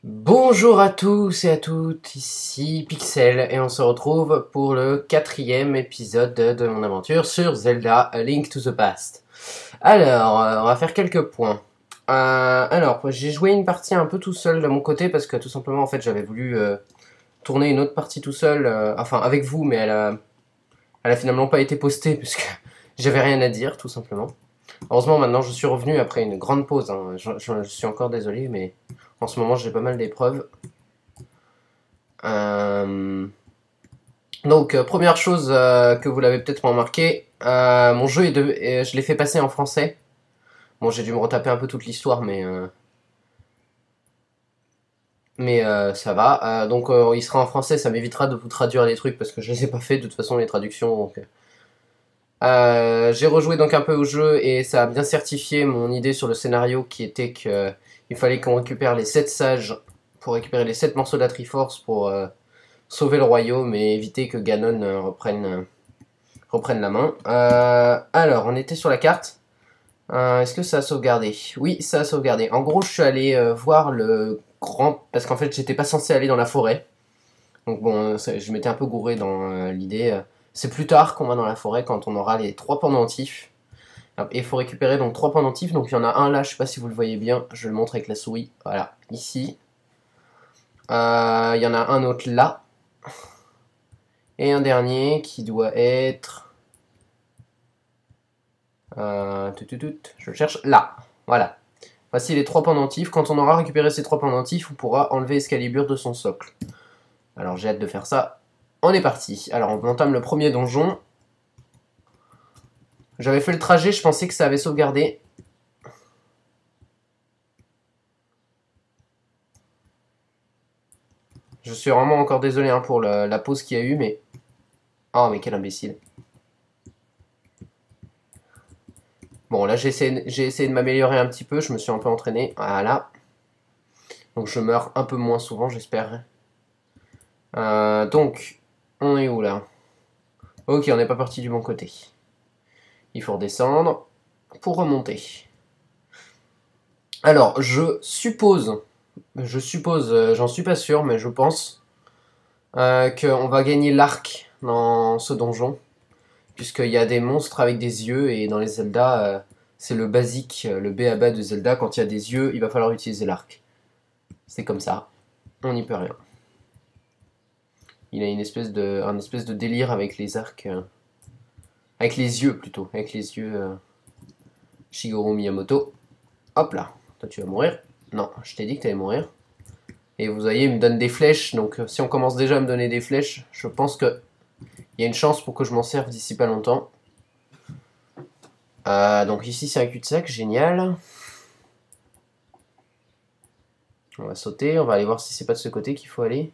Bonjour à tous et à toutes, ici Pixel et on se retrouve pour le 4e épisode de mon aventure sur Zelda A Link to the Past. Alors, on va faire quelques points. J'ai joué une partie un peu tout seul de mon côté parce que tout simplement en fait j'avais voulu tourner une autre partie tout seul, enfin avec vous, mais elle a finalement pas été postée parce que j'avais rien à dire tout simplement. Heureusement maintenant je suis revenu après une grande pause, hein. Je suis encore désolé mais en ce moment j'ai pas mal d'épreuves. Première chose que vous l'avez peut-être remarqué, mon jeu je l'ai fait passer en français. Bon, j'ai dû me retaper un peu toute l'histoire, mais ça va. Il sera en français, ça m'évitera de vous traduire les trucs parce que je les ai pas fait de toute façon les traductions. J'ai rejoué donc un peu au jeu et ça a bien certifié mon idée sur le scénario qui était que il fallait qu'on récupère les 7 sages pour récupérer les 7 morceaux de la Triforce pour sauver le royaume et éviter que Ganon reprenne la main. Alors, on était sur la carte. Est-ce que ça a sauvegardé? Oui, ça a sauvegardé. En gros, je suis allé voir le grand... Parce qu'en fait, j'étais pas censé aller dans la forêt. Donc bon, je m'étais un peu gouré dans l'idée. C'est plus tard qu'on va dans la forêt quand on aura les 3 pendentifs. Et il faut récupérer donc 3 pendentifs. Donc il y en a un là, je sais pas si vous le voyez bien. Je le montre avec la souris. Voilà, ici. Il y en a un autre là. Et un dernier qui doit être... je le cherche là. Voilà. Voici les 3 pendentifs. Quand on aura récupéré ces 3 pendentifs, on pourra enlever Excalibur de son socle. Alors j'ai hâte de faire ça. On est parti. Alors on entame le premier donjon. J'avais fait le trajet, je pensais que ça avait sauvegardé. Je suis vraiment encore désolé hein, pour la pause qu'il y a eu, mais... Oh mais quel imbécile. Bon là j'ai essayé de m'améliorer un petit peu, je me suis un peu entraîné. Voilà. Donc je meurs un peu moins souvent, j'espère. Donc, on est où là? Ok, on n'est pas parti du bon côté. Il faut redescendre pour remonter. Alors, j'en suis pas sûr, mais je pense qu'on va gagner l'arc dans ce donjon. Puisqu'il y a des monstres avec des yeux, et dans les Zelda, c'est le basique, le B.A.-ba de Zelda, quand il y a des yeux, il va falloir utiliser l'arc. C'est comme ça, on n'y peut rien. Il a un espèce de délire avec les arcs... avec les yeux plutôt, avec les yeux Shigeru Miyamoto. Hop là, toi tu vas mourir. Non, je t'ai dit que tu allais mourir. Et vous voyez, il me donne des flèches, donc si on commence déjà à me donner des flèches, je pense que il y a une chance pour que je m'en serve d'ici pas longtemps. Donc ici c'est un cul-de-sac, génial. On va sauter, on va aller voir si c'est pas de ce côté qu'il faut aller.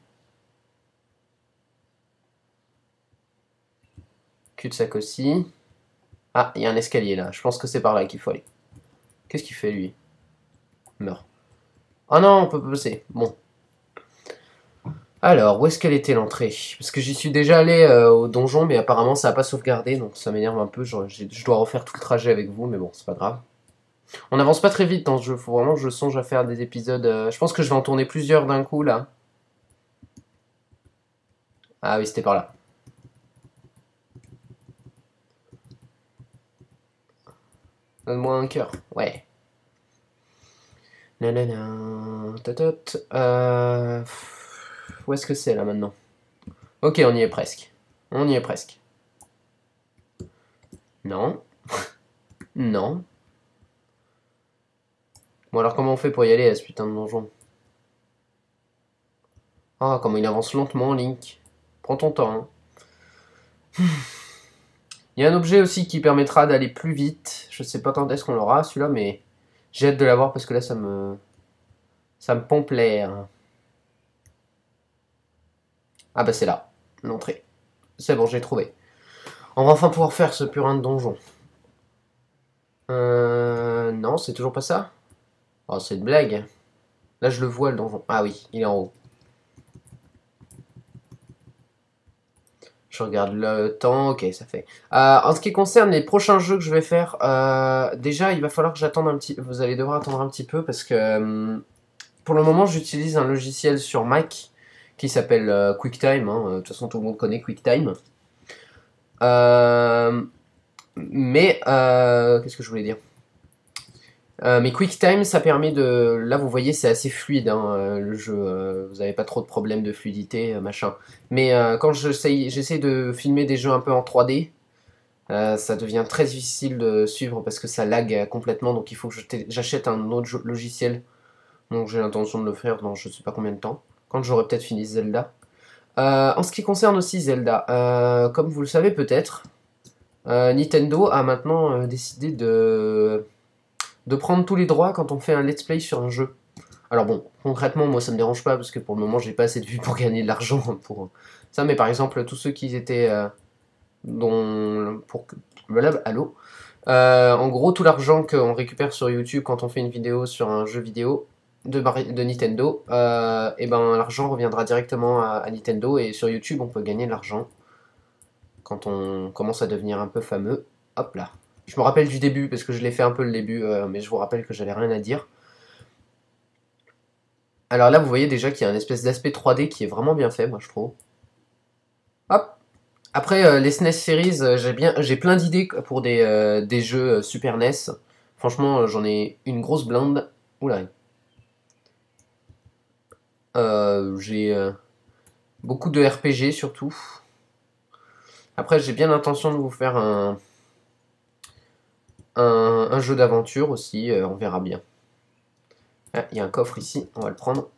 Cul-de-sac aussi. Ah, il y a un escalier là, je pense que c'est par là qu'il faut aller. Qu'est-ce qu'il fait lui? Meurt. Oh non, on peut pas passer. Bon. Alors, où est-ce qu'elle était l'entrée? Parce que j'y suis déjà allé au donjon, mais apparemment ça n'a pas sauvegardé, donc ça m'énerve un peu. Je dois refaire tout le trajet avec vous, mais bon, c'est pas grave. On n'avance pas très vite dans ce jeu, faut vraiment que je songe à faire des épisodes. Je pense que je vais en tourner plusieurs d'un coup là. Ah oui, c'était par là. Donne-moi un cœur, ouais. Nanana, tatot. Où est-ce que c'est là maintenant? Ok, on y est presque. On y est presque. Non. Non. Bon alors comment on fait pour y aller à ce putain de donjon? Ah, comment il avance lentement, Link. Prends ton temps. Hein. Il y a un objet aussi qui permettra d'aller plus vite. Je sais pas quand est-ce qu'on l'aura, celui-là, mais j'ai hâte de l'avoir parce que là, ça me pompe l'air. Ah bah c'est là, l'entrée. C'est bon, j'ai trouvé. On va enfin pouvoir faire ce purin de donjon. Non, c'est toujours pas ça? Oh, c'est une blague. Là, je le vois, le donjon. Ah oui, il est en haut. Je regarde le temps, ok, ça fait. En ce qui concerne les prochains jeux que je vais faire, déjà, il va falloir que j'attende un petit... Vous allez devoir attendre un petit peu parce que... pour le moment, j'utilise un logiciel sur Mac qui s'appelle QuickTime. Hein. De toute façon, tout le monde connaît QuickTime. Qu'est-ce que je voulais dire? Mais QuickTime, ça permet de... Là, vous voyez, c'est assez fluide, hein, le jeu. Vous n'avez pas trop de problèmes de fluidité, machin. Mais quand j'essaie de filmer des jeux un peu en 3D, ça devient très difficile de suivre parce que ça lag complètement. Donc il faut que j'achète un autre logiciel. Donc j'ai l'intention de le faire dans je sais pas combien de temps. Quand j'aurai peut-être fini Zelda. En ce qui concerne aussi Zelda, comme vous le savez peut-être, Nintendo a maintenant décidé de prendre tous les droits quand on fait un let's play sur un jeu. Alors bon, concrètement, moi ça me dérange pas parce que pour le moment j'ai pas assez de vues pour gagner de l'argent pour ça, mais par exemple, tous ceux qui étaient allô. En gros, tout l'argent qu'on récupère sur YouTube quand on fait une vidéo sur un jeu vidéo de Nintendo, et ben l'argent reviendra directement à Nintendo et sur YouTube on peut gagner de l'argent quand on commence à devenir un peu fameux. Hop là. Je me rappelle du début parce que je l'ai fait un peu le début, mais je vous rappelle que j'avais rien à dire. Alors là, vous voyez déjà qu'il y a un espèce d'aspect 3D qui est vraiment bien fait, moi je trouve. Hop. Après, les SNES Series, j'ai plein d'idées pour des jeux Super NES. Franchement, j'en ai une grosse blinde. Oula. J'ai beaucoup de RPG surtout. Après, j'ai bien l'intention de vous faire un jeu d'aventure aussi, on verra bien. Ah, il y a un coffre ici, on va le prendre.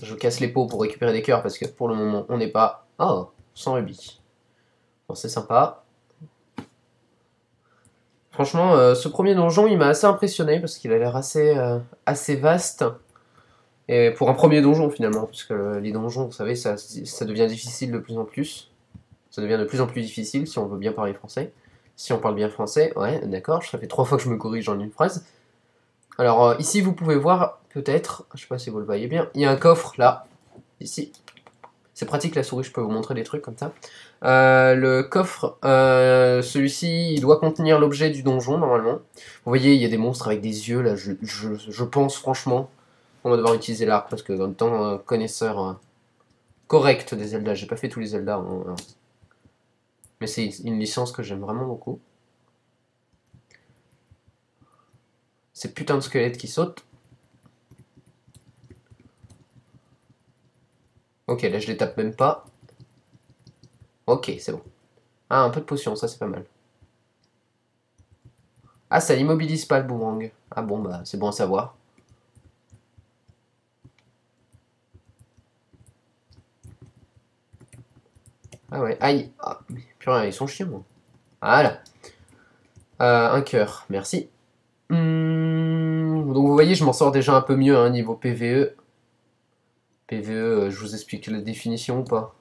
Je casse les pots pour récupérer des cœurs parce que pour le moment, on n'est pas... Oh, 100 rubis. Bon, c'est sympa. Franchement, ce premier donjon, il m'a assez impressionné parce qu'il a l'air assez vaste. Et pour un premier donjon, finalement, parce que les donjons, vous savez, ça devient difficile de plus en plus. Ça devient de plus en plus difficile si on veut bien parler français. Si on parle bien français, ouais, d'accord, ça fait 3 fois que je me corrige en une phrase. Alors, ici, vous pouvez voir, peut-être, je sais pas si vous le voyez bien, il y a un coffre, là, ici. C'est pratique, la souris, je peux vous montrer des trucs comme ça. Le coffre, celui-ci, il doit contenir l'objet du donjon, normalement. Vous voyez, il y a des monstres avec des yeux, là, je pense, franchement, on va devoir utiliser l'arc, parce que, en même temps, connaisseur correct des Zelda, j'ai pas fait tous les Zelda, hein, mais c'est une licence que j'aime vraiment beaucoup. Ces putains de squelettes qui sautent. Ok, là je les tape même pas. Ok, c'est bon. Ah, un peu de potion, ça c'est pas mal. Ah, ça immobilise pas le boomerang. Ah bon, bah c'est bon à savoir. Ah ouais, aïe. Ah, purée, ils sont chiants. Voilà. Un cœur, merci. Donc vous voyez, je m'en sors déjà un peu mieux, hein, niveau PVE. PVE, je vous explique la définition ou pas?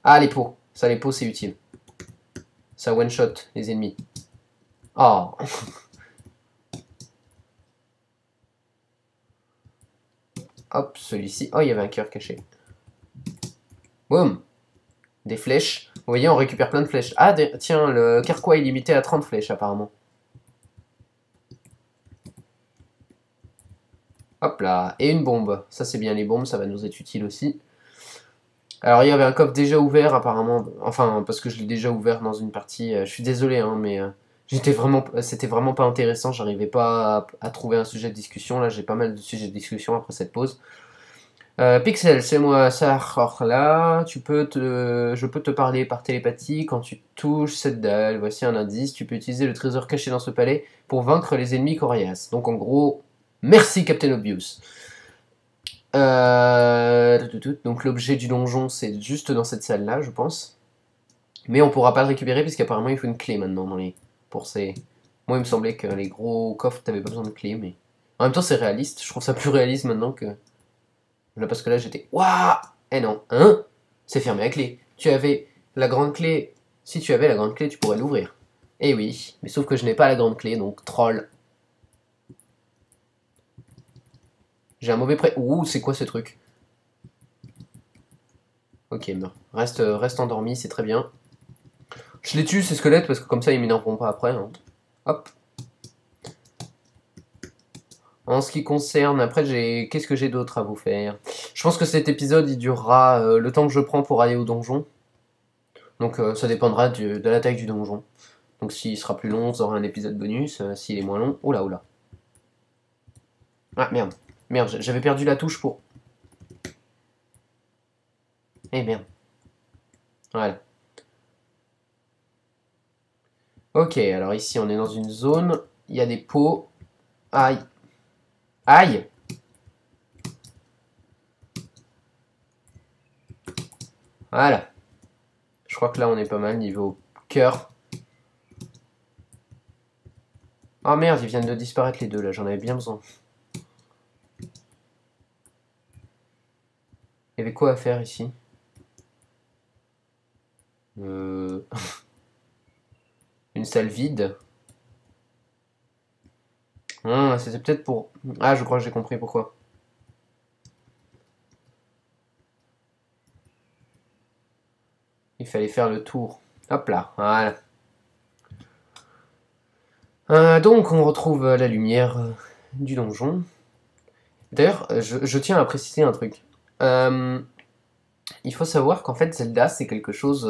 Ah, les pots. Ça, les pots, c'est utile. Ça one-shot les ennemis. Oh. Hop, celui-ci. Oh, il y avait un cœur caché. Boum. Des flèches. Vous voyez, on récupère plein de flèches. Ah, tiens, le carquois est limité à 30 flèches, apparemment. Hop là. Et une bombe. Ça, c'est bien les bombes, ça va nous être utile aussi. Alors, il y avait un coffre déjà ouvert, apparemment. Enfin, parce que je l'ai déjà ouvert dans une partie. Je suis désolé, hein, mais c'était vraiment pas intéressant. J'arrivais pas à trouver un sujet de discussion. Là, j'ai pas mal de sujets de discussion après cette pause. Pixel, c'est moi, ça. Là, je peux te parler par télépathie quand tu touches cette dalle. Voici un indice. Tu peux utiliser le trésor caché dans ce palais pour vaincre les ennemis coriaces. Donc, en gros, merci Captain Obvious. Donc l'objet du donjon, c'est juste dans cette salle-là, je pense. Mais on pourra pas le récupérer puisqu'apparemment il faut une clé maintenant pour ces... Moi il me semblait que les gros coffres t'avais pas besoin de clé, mais... En même temps c'est réaliste, je trouve ça plus réaliste maintenant que... Là parce que là j'étais... Waouh. Eh non, hein? C'est fermé à clé. Tu avais la grande clé... Si tu avais la grande clé, tu pourrais l'ouvrir. Eh oui, mais sauf que je n'ai pas la grande clé, donc troll. J'ai un mauvais prêt... Ouh, c'est quoi ce truc? Ok, reste endormi, c'est très bien. Je les tue ces squelettes parce que comme ça ils m'énerveront pas après. Hein. Hop. En ce qui concerne, après, qu'est-ce que j'ai d'autre à vous faire? Je pense que cet épisode, il durera le temps que je prends pour aller au donjon. Donc ça dépendra de la taille du donjon. Donc s'il sera plus long, vous aurez un épisode bonus. S'il est moins long, oula oula. Ah merde, merde, j'avais perdu la touche pour... Eh merde. Voilà. Ok, alors ici on est dans une zone, il y a des pots. Aïe. Aïe. Voilà. Je crois que là on est pas mal niveau cœur. Oh merde, ils viennent de disparaître les deux là, j'en avais bien besoin. Il y avait quoi à faire ici? Une salle vide. Ah, c'était peut-être pour... Ah, je crois que j'ai compris pourquoi. Il fallait faire le tour. Hop là, voilà. Donc on retrouve la lumière du donjon. D'ailleurs, je tiens à préciser un truc. Il faut savoir qu'en fait Zelda c'est quelque chose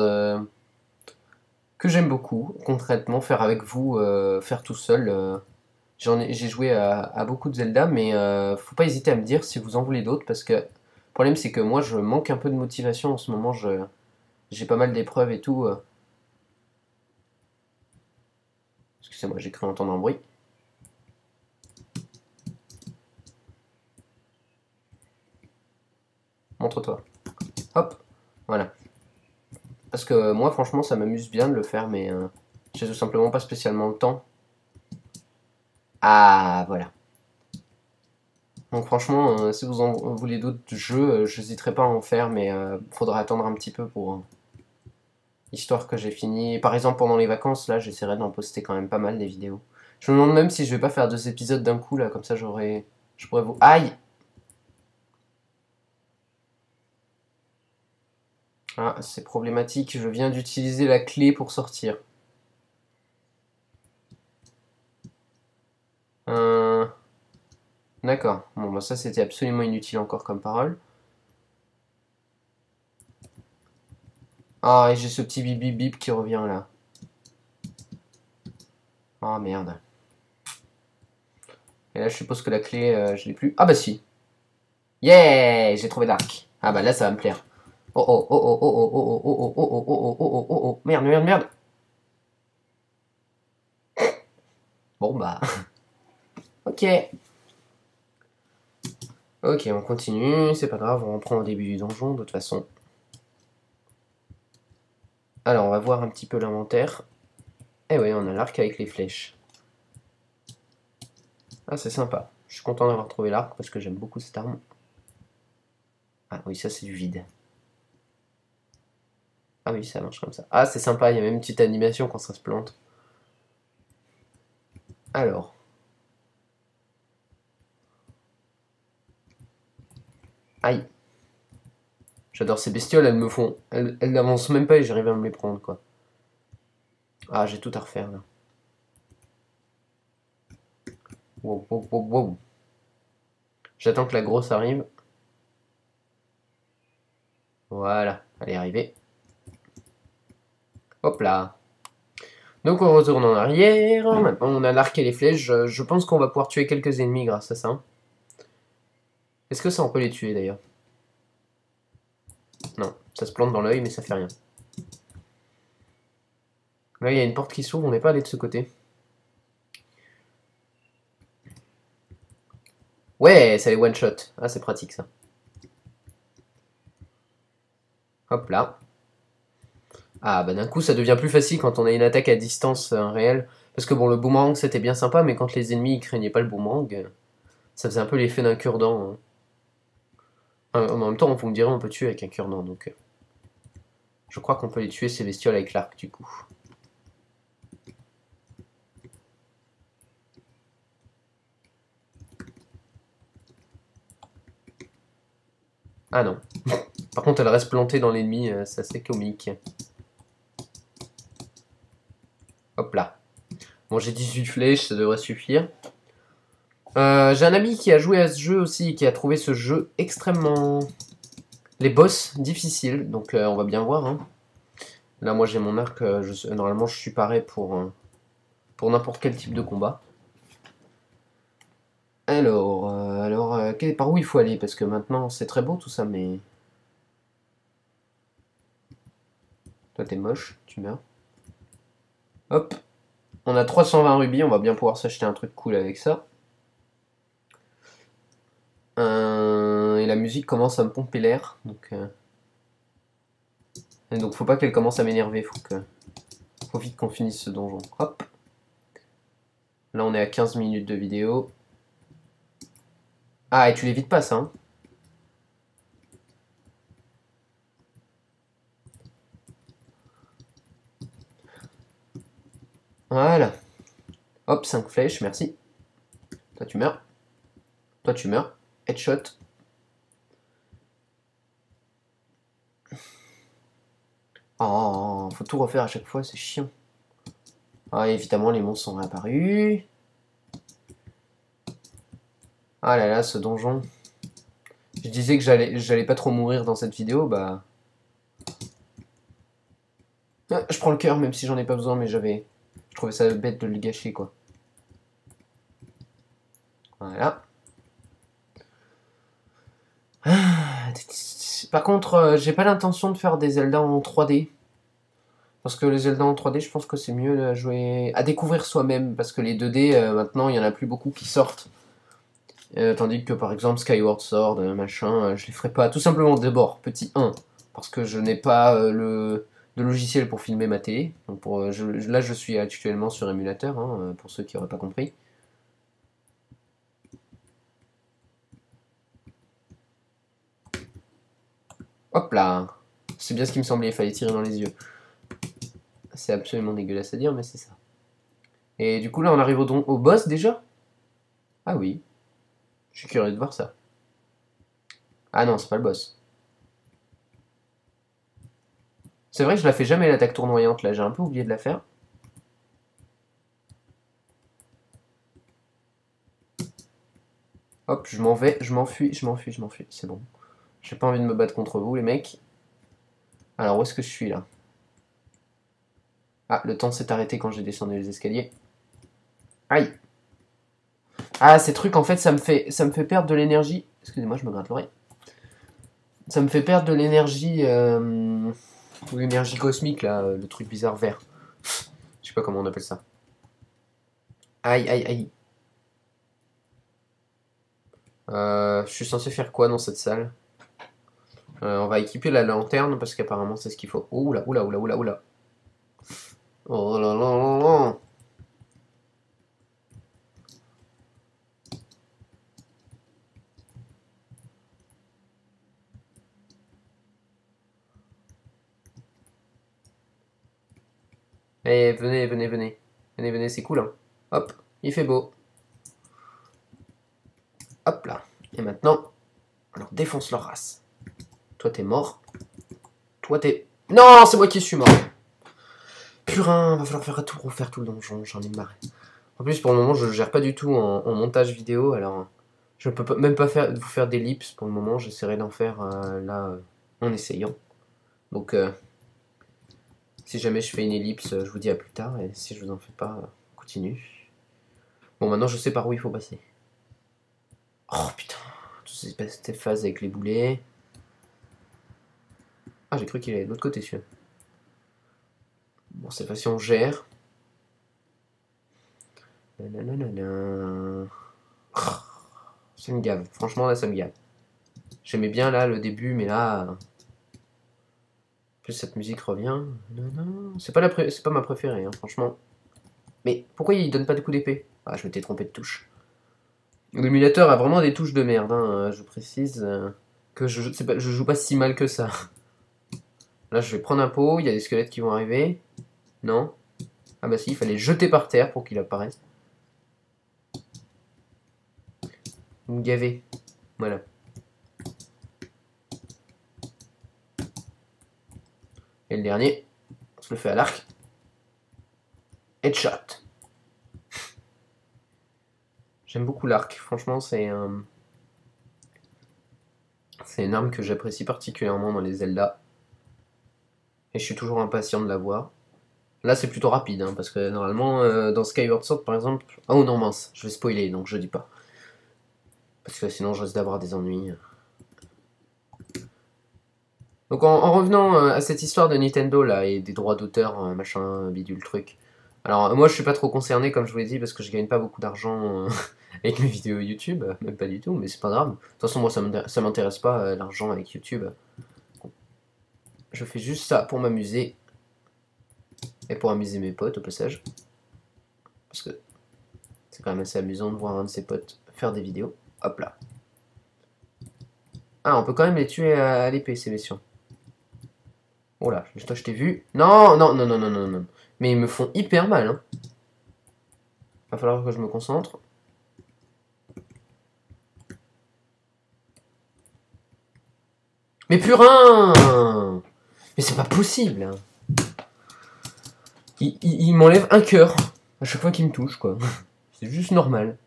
que j'aime beaucoup, concrètement, faire avec vous, faire tout seul. J'ai joué à beaucoup de Zelda, mais faut pas hésiter à me dire si vous en voulez d'autres, parce que le problème c'est que moi je manque un peu de motivation en ce moment, j'ai pas mal d'épreuves et tout. Excusez-moi, j'ai cru entendre un bruit. Montre-toi. Hop, voilà. Parce que moi franchement ça m'amuse bien de le faire, mais j'ai tout simplement pas spécialement le temps. Ah, voilà. Donc franchement, si vous en voulez d'autres jeux, j'hésiterai pas à en faire, mais faudra attendre un petit peu pour histoire que j'ai fini. Par exemple, pendant les vacances, là, j'essaierai d'en poster quand même pas mal des vidéos. Je me demande même si je vais pas faire 2 épisodes d'un coup, là, comme ça je pourrais vous... Aïe! Ah, c'est problématique, je viens d'utiliser la clé pour sortir. Euh... D'accord. Bon, bah ça, c'était absolument inutile encore comme parole. Ah, et j'ai ce petit bip bip bip qui revient, là. Ah, merde. Et là, je suppose que la clé, je l'ai plus. Ah bah si. Yeah! J'ai trouvé l'arc. Ah bah là, ça va me plaire. Oh oh oh oh oh oh oh oh oh oh oh oh oh oh oh oh. Merde, merde, merde. Bon bah. Ok. Ok, on continue. C'est pas grave, on reprend au début du donjon, de toute façon. Alors, on va voir un petit peu l'inventaire. Eh oui, on a l'arc avec les flèches. Ah, c'est sympa. Je suis content d'avoir trouvé l'arc parce que j'aime beaucoup cette arme. Ah oui, ça c'est du vide. Ah oui, ça marche comme ça. Ah, c'est sympa, il y a même une petite animation quand ça se plante. Alors. Aïe. J'adore ces bestioles, elles me font... Elles n'avancent même pas et j'arrive à me les prendre, quoi. Ah, j'ai tout à refaire, là. Wow, wow, wow, wow. J'attends que la grosse arrive. Voilà, elle est arrivée. Hop là. Donc on retourne en arrière. Maintenant on a l'arc et les flèches. Je pense qu'on va pouvoir tuer quelques ennemis grâce à ça. Est-ce que ça on peut les tuer d'ailleurs? Non, ça se plante dans l'œil mais ça fait rien. Là il y a une porte qui s'ouvre, on n'est pas allé de ce côté. Ouais, ça les one shot. Ah c'est pratique ça. Hop là. Ah bah d'un coup ça devient plus facile quand on a une attaque à distance réelle. Parce que bon le boomerang c'était bien sympa mais quand les ennemis ils craignaient pas le boomerang, ça faisait un peu l'effet d'un cure-dent. En même temps vous me direz on peut tuer avec un cure-dent donc... je crois qu'on peut les tuer ces bestioles avec l'arc du coup. Ah non. Par contre elle reste plantée dans l'ennemi, c'est assez comique. Hop là. Bon j'ai 18 flèches, ça devrait suffire. J'ai un ami qui a joué à ce jeu aussi et qui a trouvé ce jeu extrêmement... Les boss difficiles, donc on va bien voir. Hein. Là, moi j'ai mon arc, normalement je suis paré pour n'importe quel type de combat. Alors, par où il faut aller? Parce que maintenant c'est très beau tout ça, mais... Toi t'es moche, tu meurs. Hop, on a 320 rubis, on va bien pouvoir s'acheter un truc cool avec ça. Et la musique commence à me pomper l'air, donc faut pas qu'elle commence à m'énerver, faut vite qu'on finisse ce donjon. Hop, là on est à 15 minutes de vidéo. Ah, et tu l'évites pas ça, hein. Voilà. Hop, 5 flèches, merci. Toi tu meurs. Toi tu meurs. Headshot. Oh, faut tout refaire à chaque fois, c'est chiant. Ah, évidemment, les monstres sont réapparus. Ah là là, ce donjon. Je disais que j'allais pas trop mourir dans cette vidéo, bah... Ah, je prends le cœur, même si j'en ai pas besoin, mais Je trouvais ça bête de le gâcher, quoi. Voilà. Par contre, j'ai pas l'intention de faire des Zelda en 3D. Parce que les Zelda en 3D, je pense que c'est mieux à jouer... à découvrir soi-même. Parce que les 2D, maintenant, il y en a plus beaucoup qui sortent. Tandis que, par exemple, Skyward Sword, machin, je les ferai pas. Tout simplement, d'abord, petit 1. Parce que je n'ai pas de logiciel pour filmer ma télé. Donc là, je suis actuellement sur émulateur, hein, pour ceux qui n'auraient pas compris. Hop là! C'est bien ce qui me semblait, il fallait tirer dans les yeux. C'est absolument dégueulasse à dire, mais c'est ça. Et du coup, là, on arrive au boss déjà? Ah oui, je suis curieux de voir ça. Ah non, c'est pas le boss. C'est vrai que je la fais jamais l'attaque tournoyante, là, j'ai un peu oublié de la faire. Hop, je m'en vais, je m'enfuis, c'est bon. J'ai pas envie de me battre contre vous, les mecs. Alors, où est-ce que je suis, là? Ah, le temps s'est arrêté quand j'ai descendu les escaliers. Aïe! Ah, ces trucs, en fait, ça me fait perdre de l'énergie. Excusez-moi, je me gratte l'oreille. Ça me fait perdre de l'énergie... l'énergie cosmique, là, le truc bizarre vert. Je sais pas comment on appelle ça. Aïe, aïe, aïe. Je suis censé faire quoi dans cette salle? On va équiper la lanterne parce qu'apparemment c'est ce qu'il faut. Oula, oula, oula, oula, oula. Oh là là là là. Eh, venez, venez, venez. Venez, venez, c'est cool, hein. Hop, il fait beau. Hop là. Et maintenant, on leur défonce leur race. Toi, t'es mort. Toi, t'es... Non, c'est moi qui suis mort. Purin, va falloir refaire tout le donjon, j'en ai marre. En plus, pour le moment, je gère pas du tout en montage vidéo, alors je peux même pas vous faire d'ellipses pour le moment. J'essaierai d'en faire là en essayant. Donc, si jamais je fais une ellipse, je vous dis à plus tard. Et si je vous en fais pas, continue. Bon, maintenant, je sais par où il faut passer. Oh putain, toutes ces phases avec les boulets. Ah, j'ai cru qu'il allait de l'autre côté, celui-là. Bon, cette fois-ci, on gère. Nananana. Ça me gave. Franchement, là, ça me gave. J'aimais bien, là, le début, mais là... En plus, cette musique revient. C'est pas ma préférée, hein, franchement. Mais pourquoi il donne pas de coup d'épée? Ah, je m'étais trompé de touche. L'émulateur a vraiment des touches de merde, hein, je précise que je joue pas si mal que ça. Là, je vais prendre un pot, il y a des squelettes qui vont arriver. Non? Ah bah si, il fallait jeter par terre pour qu'il apparaisse. Vous me gavez. Voilà. Et le dernier, on se le fait à l'arc. Headshot. J'aime beaucoup l'arc. Franchement, c'est une arme que j'apprécie particulièrement dans les Zelda. Et je suis toujours impatient de la voir. Là, c'est plutôt rapide, hein, parce que normalement, dans Skyward Sword, par exemple... Oh non, mince, je vais spoiler, donc je dis pas. Parce que sinon, je risque d'avoir des ennuis. Donc, en revenant à cette histoire de Nintendo, là, et des droits d'auteur, machin, bidule, truc. Alors, moi, je suis pas trop concerné, comme je vous l'ai dit, parce que je gagne pas beaucoup d'argent avec mes vidéos YouTube. Même pas du tout, mais c'est pas grave. De toute façon, moi, ça m'intéresse pas, l'argent avec YouTube. Je fais juste ça pour m'amuser. Et pour amuser mes potes, au passage. Parce que c'est quand même assez amusant de voir un de ses potes faire des vidéos. Hop là. Ah, on peut quand même les tuer à l'épée, ces messieurs. Oh là, toi je t'ai vu. Non, non, non, non, non, non, non. Mais ils me font hyper mal, hein. Va falloir que je me concentre. Mais purin! Mais c'est pas possible, hein. Il m'enlève un cœur à chaque fois qu'il me touche, quoi. C'est juste normal.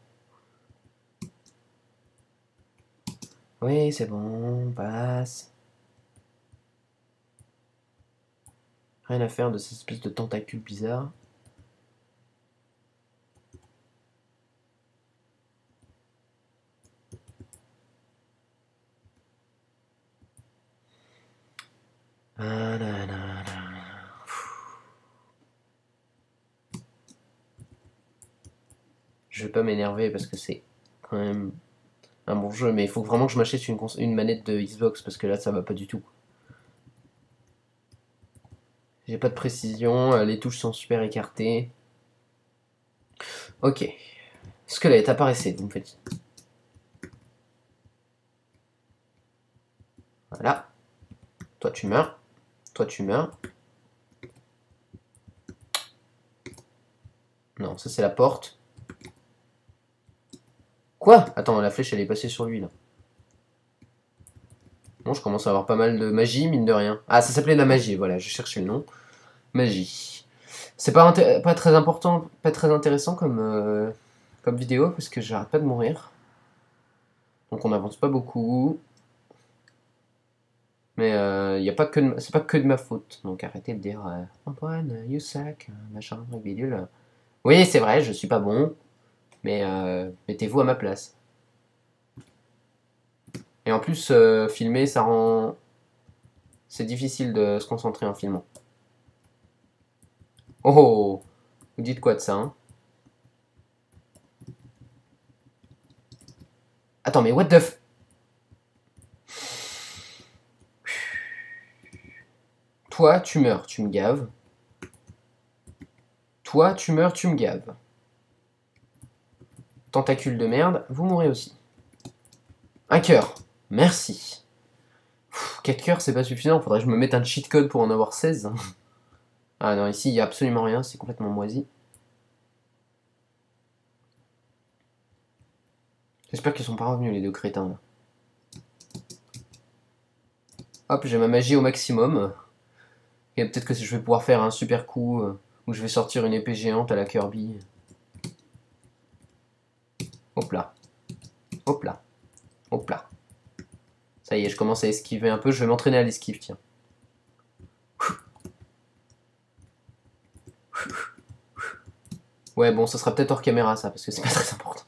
Oui, c'est bon, passe. Rien à faire de cette espèce de tentacule bizarre. Ah, nan, nan, nan. Je vais pas m'énerver parce que c'est quand même un bon jeu, mais il faut vraiment que je m'achète une manette de Xbox parce que là ça va pas du tout. J'ai pas de précision, les touches sont super écartées. Ok. Squelette, apparaissez, vous me faites. Voilà. Toi tu meurs. Toi tu meurs. Non, ça c'est la porte. Quoi? Attends, la flèche elle est passée sur lui là. Bon, je commence à avoir pas mal de magie, mine de rien. Ah, ça s'appelait la magie, voilà, je cherchais le nom. Magie. C'est pas très important, pas très intéressant comme vidéo parce que j'arrête pas de mourir. Donc on n'avance pas beaucoup. Mais y a pas que c'est pas que de ma faute. Donc arrêtez de dire Antoine, you suck, machin, bidule. Oui, c'est vrai, je suis pas bon. Mais mettez-vous à ma place. Et en plus, filmer, ça rend. C'est difficile de se concentrer en filmant. Oh, oh, oh. Vous dites quoi de ça, hein? Attends, mais what the f... Toi, tu meurs, tu me gaves. Toi, tu meurs, tu me gaves. Tentacule de merde, vous mourrez aussi. Un cœur. Merci. 4 cœurs, c'est pas suffisant. Faudrait que je me mette un cheat code pour en avoir 16. Ah non, ici, il y a absolument rien. C'est complètement moisi. J'espère qu'ils sont pas revenus, les deux crétins, là. Hop, j'ai ma magie au maximum. Et peut-être que je vais pouvoir faire un super coup où je vais sortir une épée géante à la Kirby. Hop là. Hop là. Hop là. Ça y est, je commence à esquiver un peu. Je vais m'entraîner à l'esquive, tiens. Ouais, bon, ça sera peut-être hors caméra, ça, parce que c'est pas très important.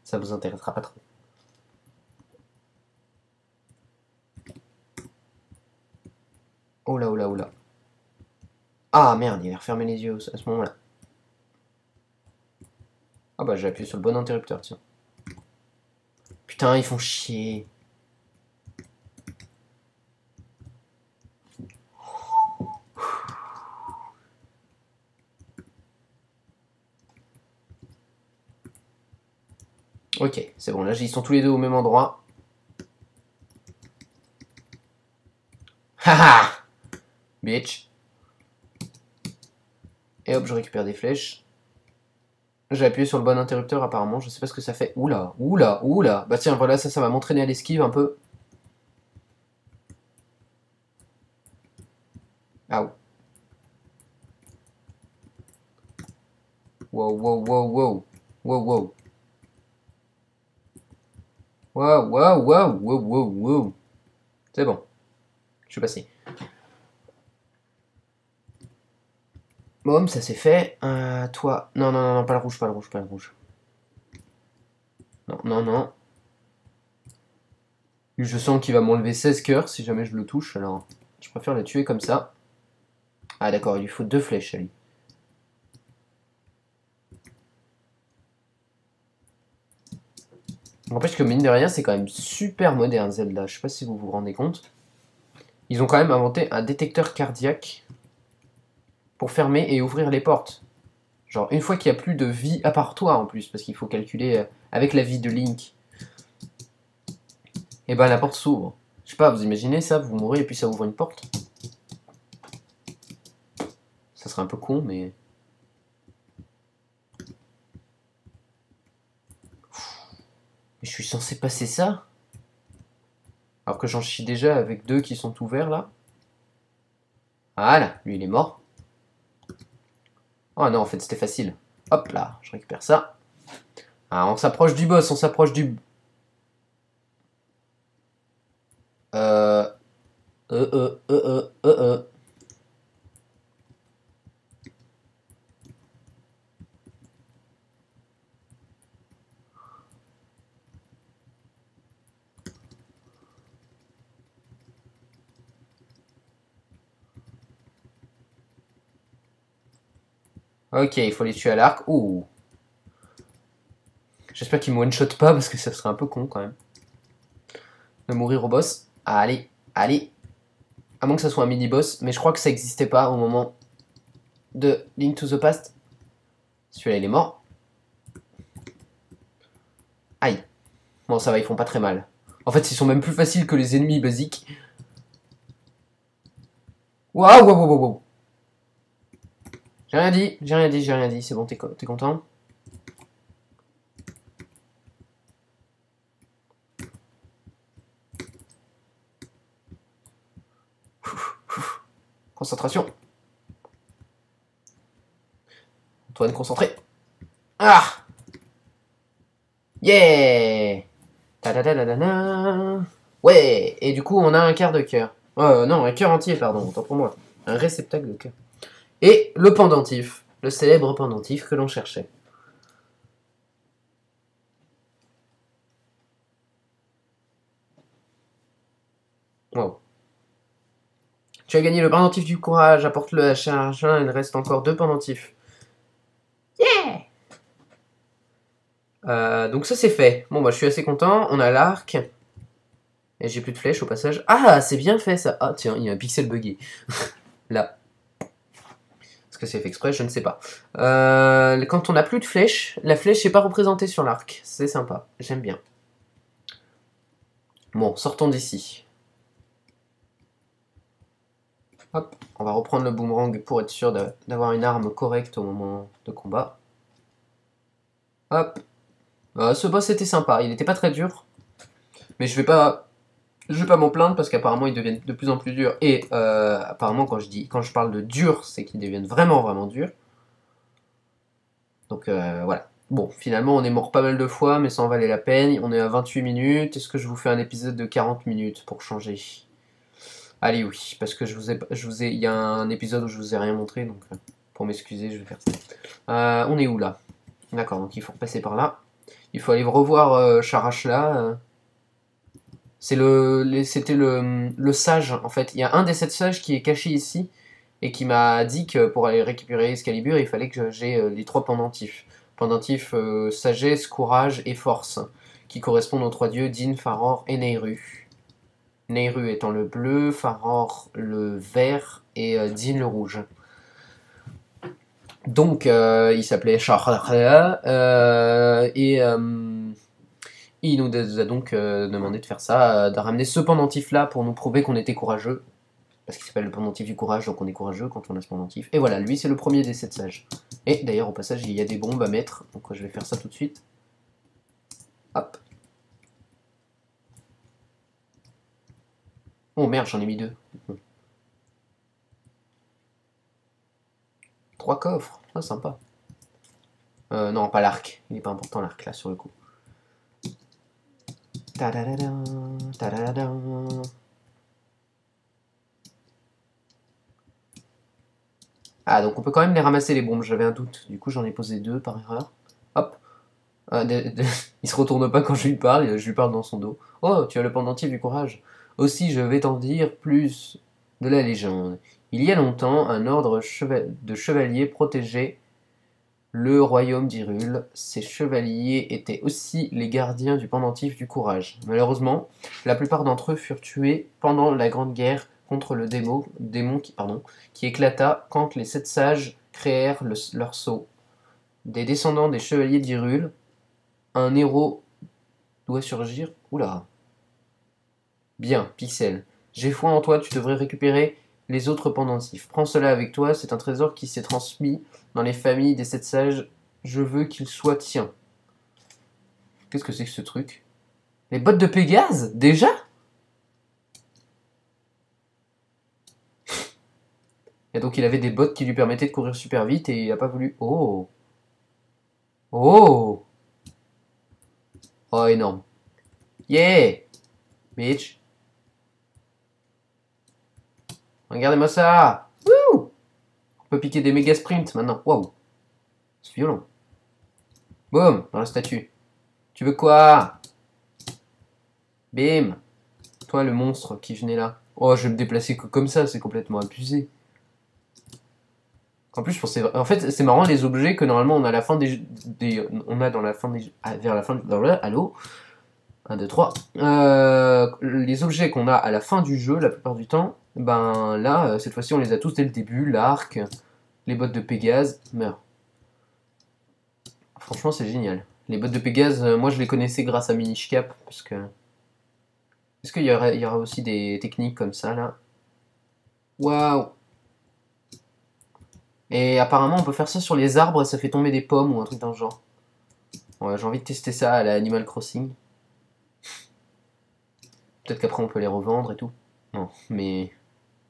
Ça vous intéressera pas trop. Oh là, oh là, oh là. Ah, merde, il a refermé les yeux à ce moment-là. Ah bah, j'ai appuyé sur le bon interrupteur, tiens. Putain, ils font chier. Ok, c'est bon, là, ils sont tous les deux au même endroit. Haha! Bitch. Et hop, je récupère des flèches. J'ai appuyé sur le bon interrupteur apparemment, je sais pas ce que ça fait. Oula, oula, oula. Bah tiens, voilà, ça va m'entraîner à l'esquive un peu. Ah. Wow, wow, wow, wow. Wow, wow. Waouh, waouh, waouh, waouh, waouh, waouh. C'est bon, je suis passé. Bon, ça c'est fait. Toi. Non, non, non, non, pas le rouge, pas le rouge, pas le rouge. Non, non, non. Je sens qu'il va m'enlever 16 cœurs si jamais je le touche, alors je préfère le tuer comme ça. Ah d'accord, il lui faut 2 flèches à lui. N'empêche que mine de rien, c'est quand même super moderne Zelda, je sais pas si vous vous rendez compte. Ils ont quand même inventé un détecteur cardiaque pour fermer et ouvrir les portes. Genre une fois qu'il n'y a plus de vie à part toi en plus, parce qu'il faut calculer avec la vie de Link. Et ben la porte s'ouvre. Je sais pas, vous imaginez ça, vous mourrez et puis ça ouvre une porte. Ça serait un peu con, mais... Mais je suis censé passer ça? Alors que j'en chie déjà avec 2 qui sont ouverts là. Voilà, lui il est mort. Oh non, en fait c'était facile. Hop là, je récupère ça. Ah, on s'approche du boss, on s'approche du... Euh... Euh, euh, euh, euh, euh. Ok, il faut les tuer à l'arc. Ouh. J'espère qu'il me one-shot pas parce que ça serait un peu con quand même. De mourir au boss. Allez, allez. À moins que ça soit un mini-boss, mais je crois que ça n'existait pas au moment de Link to the Past. Celui-là il est mort. Aïe. Bon ça va, ils font pas très mal. En fait, ils sont même plus faciles que les ennemis basiques. Waouh, waouh, waouh, waouh. J'ai rien dit, j'ai rien dit, j'ai rien dit. C'est bon, t'es content? Concentration. Antoine, concentré. Ah! Yeah! Ta-da-da-da-da-da. Ouais! Et du coup, on a un quart de cœur. Non, un cœur entier, pardon, autant pour moi. Un réceptacle de cœur. Et le pendentif. Le célèbre pendentif que l'on cherchait. Wow. Tu as gagné le pendentif du courage, apporte-le à Chargin, il reste encore 2 pendentifs. Yeah! Donc ça c'est fait. Bon bah je suis assez content, on a l'arc. Et j'ai plus de flèches au passage. Ah, c'est bien fait ça. Ah tiens, il y a un pixel buggé. Là. Est-ce que c'est fait exprès? Je ne sais pas. Quand on n'a plus de flèches, la flèche n'est pas représentée sur l'arc. C'est sympa, j'aime bien. Bon, sortons d'ici. Hop, on va reprendre le boomerang pour être sûr d'avoir une arme correcte au moment de combat. Hop. Ce boss était sympa, il n'était pas très dur. Mais je vais pas m'en plaindre parce qu'apparemment ils deviennent de plus en plus durs. Et apparemment quand je parle de dur, c'est qu'ils deviennent vraiment vraiment durs. Donc voilà. Bon, finalement on est mort pas mal de fois, mais ça en valait la peine. On est à 28 minutes. Est-ce que je vous fais un épisode de 40 minutes pour changer? Allez oui, parce que il y a un épisode où je vous ai rien montré, donc pour m'excuser, je vais faire ça. On est où là? D'accord, donc il faut repasser par là. Il faut aller revoir Charachla. C'était le sage, en fait. Il y a un des 7 sages qui est caché ici, et qui m'a dit que pour aller récupérer Excalibur, il fallait que j'ai les 3 pendentifs. Pendentifs sagesse, courage et force, qui correspondent aux 3 dieux Din, Faror et Nehru. Nehru étant le bleu, Faror le vert et Din le rouge. Donc, il s'appelait Shahra, il nous a donc demandé de faire ça, de ramener ce pendentif-là pour nous prouver qu'on était courageux. Parce qu'il s'appelle le pendentif du courage, donc on est courageux quand on a ce pendentif. Et voilà, lui c'est le premier des 7 sages. Et d'ailleurs, au passage, il y a des bombes à mettre, donc je vais faire ça tout de suite. Hop. Oh merde, j'en ai mis 2. 3 coffres, ah sympa. Non, pas l'arc, il n'est pas important l'arc là sur le coup. Tadadadam, tadadadam. Ah, donc on peut quand même les ramasser les bombes, j'avais un doute. Du coup, j'en ai posé 2 par erreur. Hop. Ah, il se retourne pas quand je lui parle, je lui parle dans son dos. Oh, tu as le pendentif du courage. Aussi, je vais t'en dire plus de la légende. Il y a longtemps, un ordre de chevaliers protégeait le royaume d'Hyrule. Ces chevaliers étaient aussi les gardiens du pendentif du courage. Malheureusement, la plupart d'entre eux furent tués pendant la grande guerre contre le démon qui éclata quand les sept sages créèrent leur sceau. Des descendants des chevaliers d'Hyrule, un héros doit surgir. Oula. Bien, Pixel. J'ai foi en toi, tu devrais récupérer les autres pendentifs. Prends cela avec toi, c'est un trésor qui s'est transmis dans les familles des sept sages. Je veux qu'il soit tien. Qu'est-ce que c'est que ce truc? Les bottes de Pégase? Déjà? Et donc il avait des bottes qui lui permettaient de courir super vite et il a pas voulu. Oh! Oh! Oh, énorme. Yeah! Bitch. Regardez-moi ça! Wouh! On peut piquer des méga sprints maintenant. Waouh! C'est violent. Boum! Dans la statue. Tu veux quoi? Bim! Toi, le monstre qui venait là. Oh, je vais me déplacer que comme ça, c'est complètement abusé. En plus, je pensais... En fait, c'est marrant, les objets que normalement on a à la fin on a dans la fin des... Ah, vers la fin du... Allô? 1, 2, 3. Les objets qu'on a à la fin du jeu, la plupart du temps, ben là, cette fois-ci, on les a tous dès le début. L'arc, les bottes de Pégase, meurt. Franchement, c'est génial. Les bottes de Pégase, moi je les connaissais grâce à Minish Cap, parce que... Est-ce qu'il y aura aussi des techniques comme ça, là? Waouh! Et apparemment, on peut faire ça sur les arbres et ça fait tomber des pommes ou un truc dans le genre. Ouais, j'ai envie de tester ça à la Animal Crossing. Peut-être qu'après, on peut les revendre et tout. Non, mais...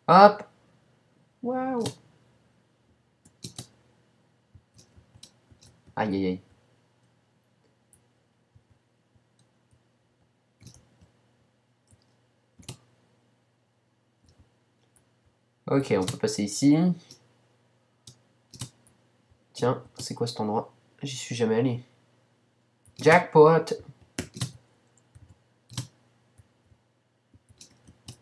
Hop! Waouh! Aïe, aïe, aïe. Ok, on peut passer ici. Tiens, c'est quoi cet endroit? J'y suis jamais allé. Jackpot!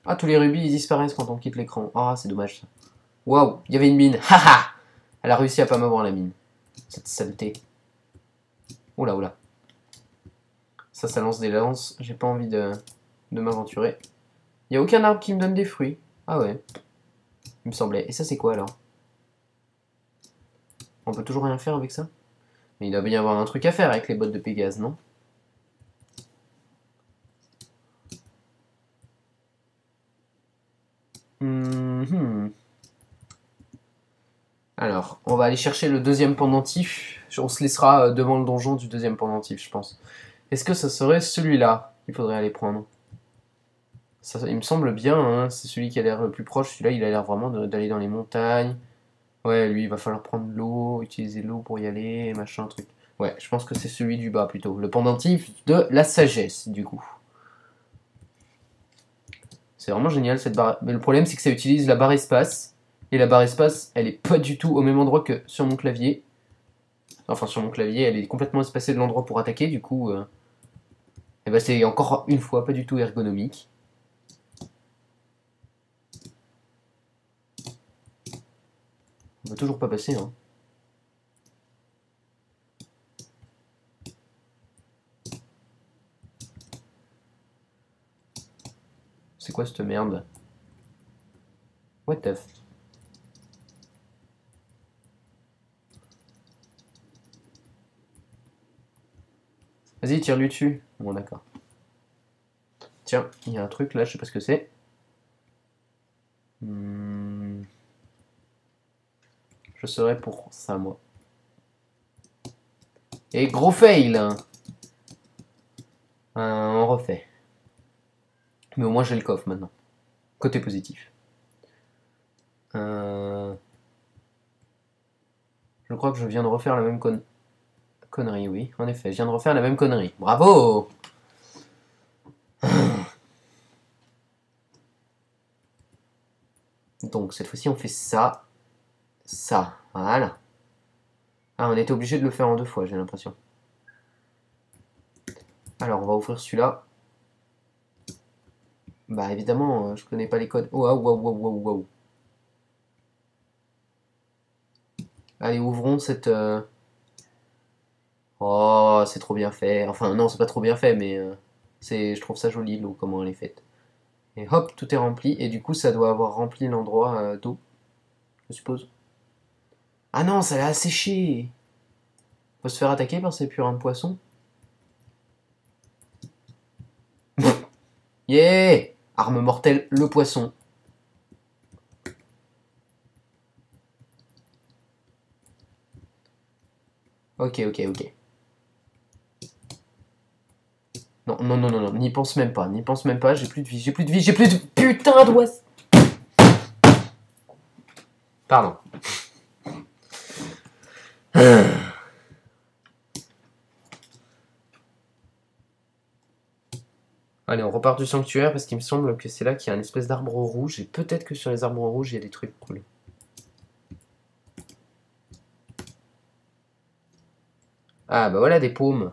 Ah, tous les rubis, ils disparaissent quand on quitte l'écran. Ah, c'est dommage, ça. Waouh, il y avait une mine. Haha! Elle a réussi à pas m'avoir la mine. Cette saleté. Oula, oula. Ça lance des lances. J'ai pas envie de m'aventurer. Il y a aucun arbre qui me donne des fruits. Ah ouais. Il me semblait. Et ça, c'est quoi, alors? On peut toujours rien faire avec ça? Mais il doit bien y avoir un truc à faire avec les bottes de Pégase, non? Alors, on va aller chercher le deuxième pendentif. On se laissera devant le donjon du deuxième pendentif, je pense. Est-ce que ça serait celui-là qu'il faudrait aller prendre? Ça, il me semble bien, hein, c'est celui qui a l'air le plus proche. Celui-là, il a l'air vraiment d'aller dans les montagnes. Ouais, lui, il va falloir prendre l'eau, utiliser l'eau pour y aller, machin, truc. Ouais, je pense que c'est celui du bas, plutôt. Le pendentif de la sagesse, du coup. C'est vraiment génial, cette barre. Mais le problème, c'est que ça utilise la barre espace. Et la barre espace, elle est pas du tout au même endroit que sur mon clavier. Enfin, sur mon clavier, elle est complètement espacée de l'endroit pour attaquer, du coup... Et ben c'est encore une fois pas du tout ergonomique. On va toujours pas passer, hein. C'est quoi cette merde? What the f... Vas-y, tire-lui dessus. Bon, d'accord. Tiens, il y a un truc là, je sais pas ce que c'est. Je serais pour ça, moi. Et gros fail, hein. On refait. Mais au moins j'ai le coffre maintenant. Côté positif. Je crois que je viens de refaire la même connerie, oui. En effet, je viens de refaire la même connerie. Bravo! Donc cette fois-ci, on fait ça, ça. Voilà. Ah, on était obligé de le faire en 2 fois, j'ai l'impression. Alors, on va ouvrir celui-là. Bah évidemment, je connais pas les codes. Oh, waouh, waouh, waouh, waouh. Allez, ouvrons cette... Oh, c'est trop bien fait. Enfin, non, c'est pas trop bien fait, mais je trouve ça joli, l'eau, comment elle est faite. Et hop, tout est rempli. Et du coup, ça doit avoir rempli l'endroit d'eau, je suppose. Ah non, ça l'a asséché. On peut se faire attaquer par ces purins de poissons. Yeah! Arme mortelle, le poisson. Ok, ok, ok. Non, non, non, non, non, n'y pense même pas, n'y pense même pas, j'ai plus de vie, j'ai plus de vie, j'ai plus de... Putain d'oiseau. Pardon. Allez, on repart du sanctuaire parce qu'il me semble que c'est là qu'il y a une espèce d'arbre rouge et peut-être que sur les arbres rouges il y a des trucs cool. Ah bah voilà des paumes.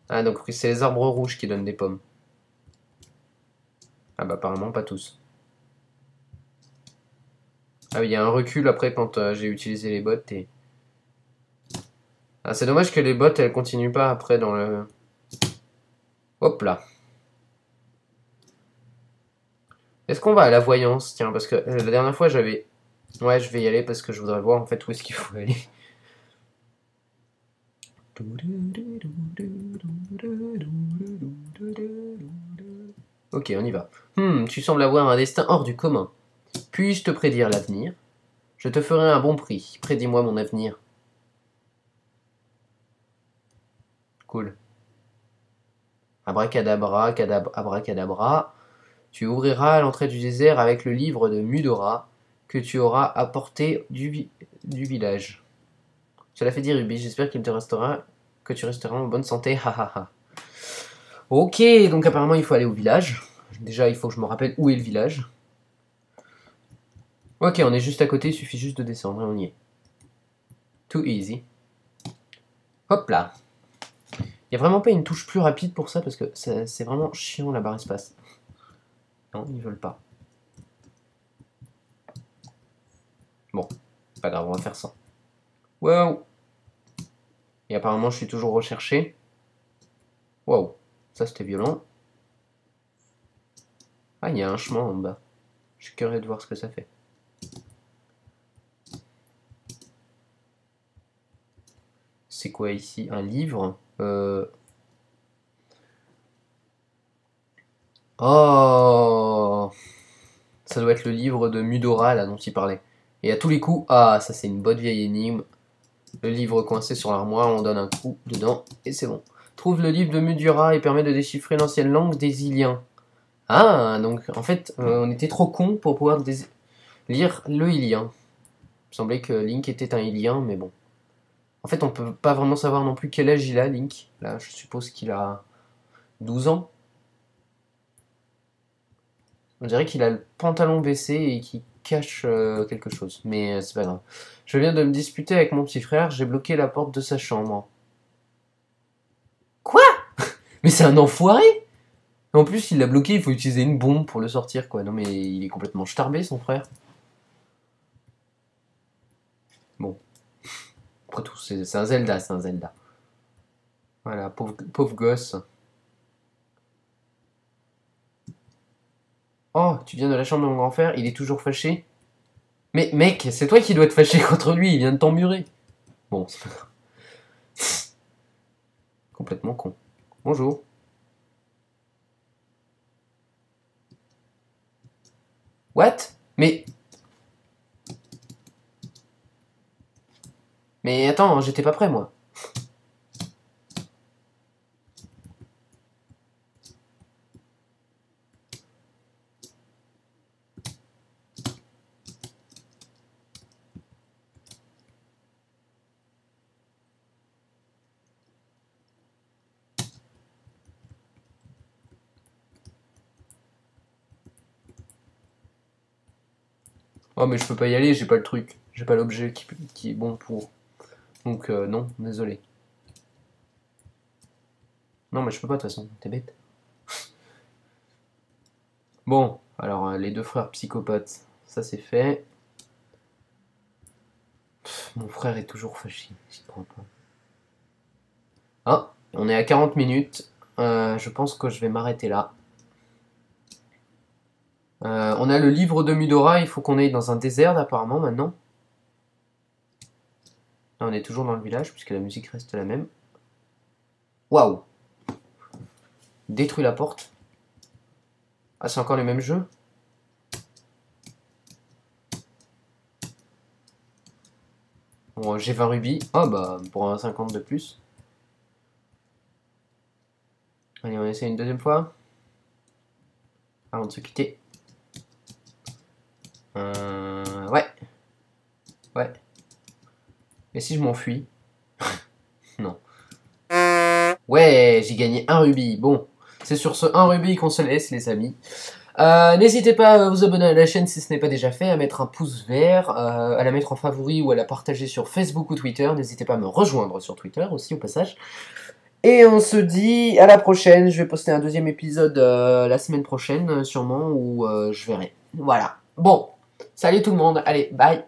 Ah donc c'est les arbres rouges qui donnent des pommes. Ah bah apparemment pas tous. Ah oui, il y a un recul après quand j'ai utilisé les bottes et... Ah c'est dommage que les bottes elles continuent pas après dans le... Hop là. Est-ce qu'on va à la voyance? Tiens, parce que la dernière fois j'avais... Ouais, je vais y aller parce que je voudrais voir en fait où est-ce qu'il faut aller. Ok, on y va. Tu sembles avoir un destin hors du commun. Puis-je te prédire l'avenir? Je te ferai un bon prix. Prédis-moi mon avenir. Cool. Abracadabra, abracadabra. Tu ouvriras à l'entrée du désert avec le livre de Mudora que tu auras apporté du village. Cela fait dire Ruby, j'espère que tu resteras en bonne santé, hahaha. Ok, donc apparemment il faut aller au village. Déjà il faut que je me rappelle où est le village. Ok, on est juste à côté, il suffit juste de descendre et on y est. Too easy. Hop là. Il n'y a vraiment pas une touche plus rapide pour ça parce que c'est vraiment chiant la barre espace. Non, ils veulent pas. Bon, c'est pas grave, on va faire ça. Wow. Et apparemment je suis toujours recherché. Wow, ça c'était violent. Ah, il y a un chemin en bas. Je suis curieux de voir ce que ça fait. C'est quoi ici? Un livre? Oh! Ça doit être le livre de Mudora là dont il parlait. Et à tous les coups, ah, ça c'est une bonne vieille énigme. Le livre coincé sur l'armoire, on donne un coup dedans et c'est bon. Trouve le livre de Mudora et permet de déchiffrer l'ancienne langue des Iliens. Ah, donc en fait, on était trop cons pour pouvoir lire le Ilien. Il me semblait que Link était un Ilien, mais bon. En fait, on peut pas vraiment savoir non plus quel âge il a, Link. Là, je suppose qu'il a 12 ans. On dirait qu'il a le pantalon baissé et qu'il cache quelque chose. Mais c'est pas grave. Je viens de me disputer avec mon petit frère, j'ai bloqué la porte de sa chambre. Quoi? Mais c'est un enfoiré! En plus, il l'a bloqué, il faut utiliser une bombe pour le sortir, quoi. Non mais il est complètement starbé, son frère. Bon, après tout, c'est un Zelda, c'est un Zelda. Voilà, pauvre gosse. Oh, tu viens de la chambre de mon grand frère, il est toujours fâché? Mais mec, c'est toi qui dois être fâché contre lui, il vient de t'emmurer. Bon, c'est pas grave. Complètement con. Bonjour. What? Mais attends, j'étais pas prêt moi. Oh, mais je peux pas y aller, j'ai pas le truc. J'ai pas l'objet qui est bon pour. Donc, non, désolé. Non, mais je peux pas de toute façon, t'es bête. Bon, alors, les deux frères psychopathes, ça c'est fait. Pff, mon frère est toujours fâché, j'y crois pas. Ah, on est à 40 minutes. Je pense que je vais m'arrêter là. On a le livre de Mudora, il faut qu'on aille dans un désert apparemment maintenant. Là, on est toujours dans le village puisque la musique reste la même. Waouh! Détruit la porte. Ah, c'est encore les mêmes jeux? Bon, j'ai 20 rubis. Ah bah, pour un 50 de plus. Allez, on essaie une deuxième fois. Avant de se quitter. Ouais. Ouais. Et si je m'enfuis? Non. Ouais, j'ai gagné un rubis. Bon, c'est sur ce un rubis qu'on se laisse, les amis. N'hésitez pas à vous abonner à la chaîne si ce n'est pas déjà fait, à mettre un pouce vert, à la mettre en favori ou à la partager sur Facebook ou Twitter. N'hésitez pas à me rejoindre sur Twitter aussi au passage. Et on se dit à la prochaine. Je vais poster un deuxième épisode la semaine prochaine sûrement ou je verrai. Voilà. Bon, salut tout le monde. Allez, bye.